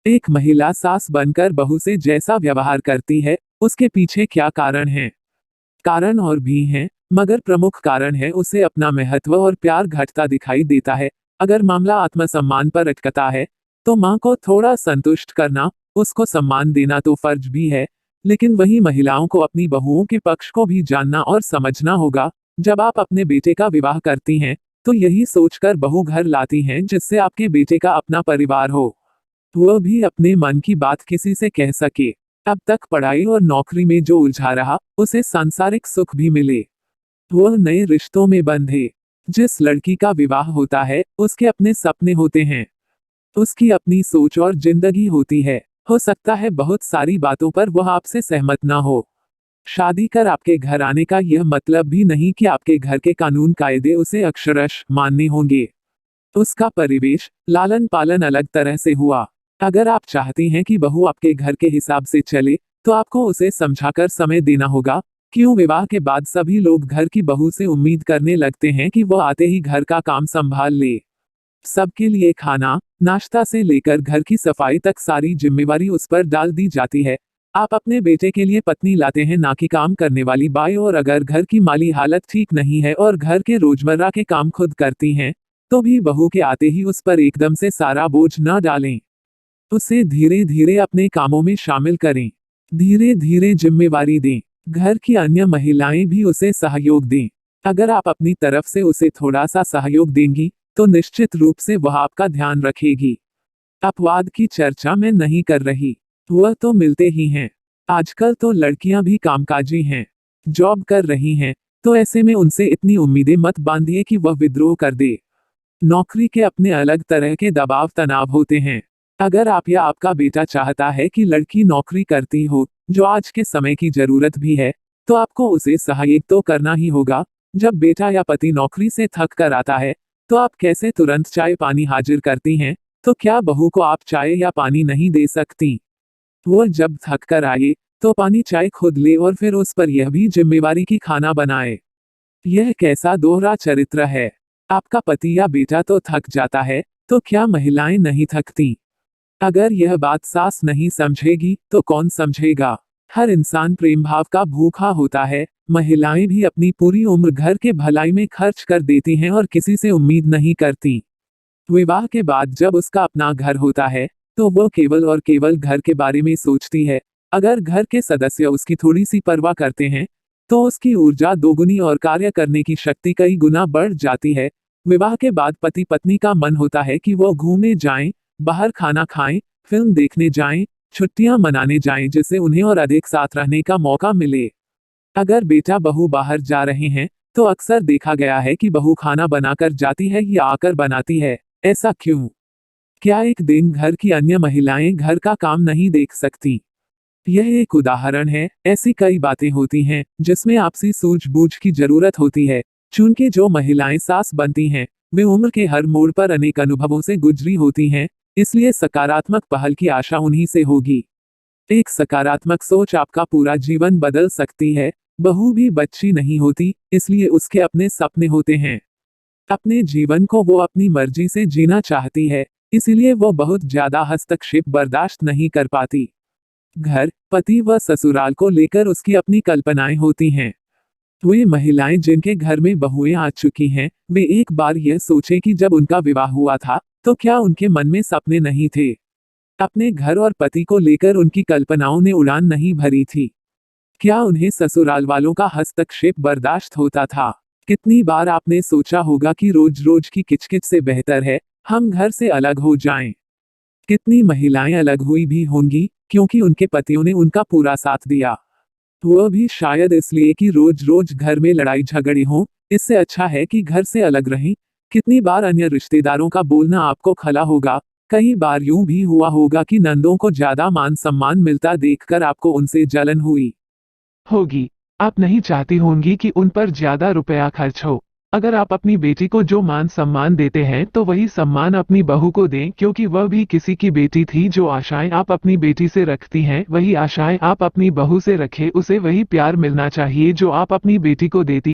एक महिला सास बनकर बहू से जैसा व्यवहार करती है, उसके पीछे क्या कारण है? कारण और भी हैं, मगर प्रमुख कारण है उसे अपना महत्व और प्यार घटता दिखाई देता है। अगर मामला आत्मसम्मान पर अटकता है, तो माँ को थोड़ा संतुष्ट करना, उसको सम्मान देना तो फर्ज भी है, लेकिन वही महिलाओं को अपनी बहुओं के पक्ष को भी जानना और समझना होगा। जब आप अपने बेटे का विवाह करती हैं, तो यही सोचकर बहू घर लाती हैं जिससे आपके बेटे का अपना परिवार हो, वह भी अपने मन की बात किसी से कह सके। अब तक पढ़ाई और नौकरी में जो उलझा रहा, उसे सांसारिक सुख भी मिले, वह नए रिश्तों में बंधे। जिस लड़की का विवाह होता है, उसके अपने सपने होते हैं, उसकी अपनी सोच और जिंदगी होती है। हो सकता है बहुत सारी बातों पर वह आपसे सहमत ना हो। शादी कर आपके घर आने का यह मतलब भी नहीं कि आपके घर के कानून कायदे उसे अक्षरशः मानने होंगे। उसका परिवेश, लालन पालन अलग तरह से हुआ। अगर आप चाहती हैं कि बहू आपके घर के हिसाब से चले, तो आपको उसे समझाकर समय देना होगा। क्यों विवाह के बाद सभी लोग घर की बहू से उम्मीद करने लगते हैं कि वह आते ही घर का काम संभाल ले। सबके लिए खाना, नाश्ता से लेकर घर की सफाई तक सारी जिम्मेवारी उस पर डाल दी जाती है। आप अपने बेटे के लिए पत्नी लाते हैं, ना कि काम करने वाली बाई। और अगर घर की माली हालत ठीक नहीं है और घर के रोजमर्रा के काम खुद करती हैं, तो भी बहू के आते ही उस पर एकदम से सारा बोझ न डालें। उसे धीरे धीरे अपने कामों में शामिल करें, धीरे धीरे जिम्मेवारी दें। घर की अन्य महिलाएं भी उसे सहयोग दें। अगर आप अपनी तरफ से उसे थोड़ा सा सहयोग देंगी, तो निश्चित रूप से वह आपका ध्यान रखेगी। अपवाद की चर्चा मैं नहीं कर रही, वह तो मिलते ही हैं। आजकल तो लड़कियां भी कामकाजी हैं, जॉब कर रही हैं, तो ऐसे में उनसे इतनी उम्मीदें मत बांधिए कि वह विद्रोह कर दे। नौकरी के अपने अलग तरह के दबाव तनाव होते हैं। अगर आप या आपका बेटा चाहता है कि लड़की नौकरी करती हो, जो आज के समय की जरूरत भी है, तो आपको उसे सहायक तो करना ही होगा। जब बेटा या पति नौकरी से थक कर आता है, तो आप कैसे तुरंत चाय पानी हाजिर करती हैं? तो क्या बहू को आप चाय या पानी नहीं दे सकती? वो जब थक कर आए, तो पानी चाय खुद ले और फिर उस पर यह भी जिम्मेवारी की खाना बनाए। यह कैसा दोहरा चरित्र है? आपका पति या बेटा तो थक जाता है, तो क्या महिलाएं नहीं थकती? अगर यह बात सास नहीं समझेगी, तो कौन समझेगा? हर इंसान प्रेम भाव का भूखा होता है। महिलाएं भी अपनी पूरी उम्र घर के भलाई में खर्च कर देती हैं और किसी से उम्मीद नहीं करती। विवाह के बाद जब उसका अपना घर होता है, तो वो केवल और केवल घर के बारे में सोचती है। अगर घर के सदस्य उसकी थोड़ी सी परवाह करते हैं, तो उसकी ऊर्जा दोगुनी और कार्य करने की शक्ति कई गुना बढ़ जाती है। विवाह के बाद पति पत्नी का मन होता है कि वो घूमने जाएं, बाहर खाना खाएं, फिल्म देखने जाएं, छुट्टियां मनाने जाएं, जिससे उन्हें और अधिक साथ रहने का मौका मिले। अगर बेटा बहू बाहर जा रहे हैं, तो अक्सर देखा गया है कि बहू खाना बनाकर जाती है या आकर बनाती है। ऐसा क्यों? क्या एक दिन घर की अन्य महिलाएं घर का काम नहीं देख सकती? यह एक उदाहरण है। ऐसी कई बातें होती हैं जिसमें आपसी सूझबूझ की जरूरत होती है। चूंकि जो महिलाएं सास बनती हैं, वे उम्र के हर मोड़ पर अनेक अनुभवों से गुजरी होती हैं, इसलिए सकारात्मक पहल की आशा उन्हीं से होगी। एक सकारात्मक सोच आपका पूरा जीवन बदल सकती है। बहू भी बच्ची नहीं होती, इसलिए उसके अपने सपने होते हैं। अपने जीवन को वो अपनी मर्जी से जीना चाहती है, इसीलिए वो बहुत ज्यादा हस्तक्षेप बर्दाश्त नहीं कर पाती। घर, पति व ससुराल को लेकर उसकी अपनी कल्पनाएं होती हैं। वे महिलाएं जिनके घर में बहुएं आ चुकी हैं, वे एक बार यह सोचें कि जब उनका विवाह हुआ था, तो क्या उनके मन में सपने नहीं थे? अपने घर और पति को लेकर उनकी कल्पनाओं ने उड़ान नहीं भरी थी? क्या उन्हें ससुराल वालों का हस्तक्षेप बर्दाश्त होता था? कितनी बार आपने सोचा होगा कि रोज रोज की किचकिच से बेहतर है हम घर से अलग हो जाएं? कितनी महिलाएं अलग हुई भी होंगी, क्योंकि उनके पतियों ने उनका पूरा साथ दिया। वह भी शायद इसलिए कि रोज रोज घर में लड़ाई झगड़े हों, इससे अच्छा है कि घर से अलग रहें। कितनी बार अन्य रिश्तेदारों का बोलना आपको खला होगा। कई बार यूं भी हुआ होगा कि नंदों को ज्यादा मान सम्मान मिलता देखकर आपको उनसे जलन हुई होगी। आप नहीं चाहती होंगी कि उन पर ज्यादा रुपया खर्च हो। अगर आप अपनी बेटी को जो मान सम्मान देते हैं, तो वही सम्मान अपनी बहू को दें, क्योंकि वह भी किसी की बेटी थी। जो आशाएं आप अपनी बेटी से रखती हैं, वही आशाएं आप अपनी बहू से रखें। उसे वही प्यार मिलना चाहिए जो आप अपनी बेटी को देती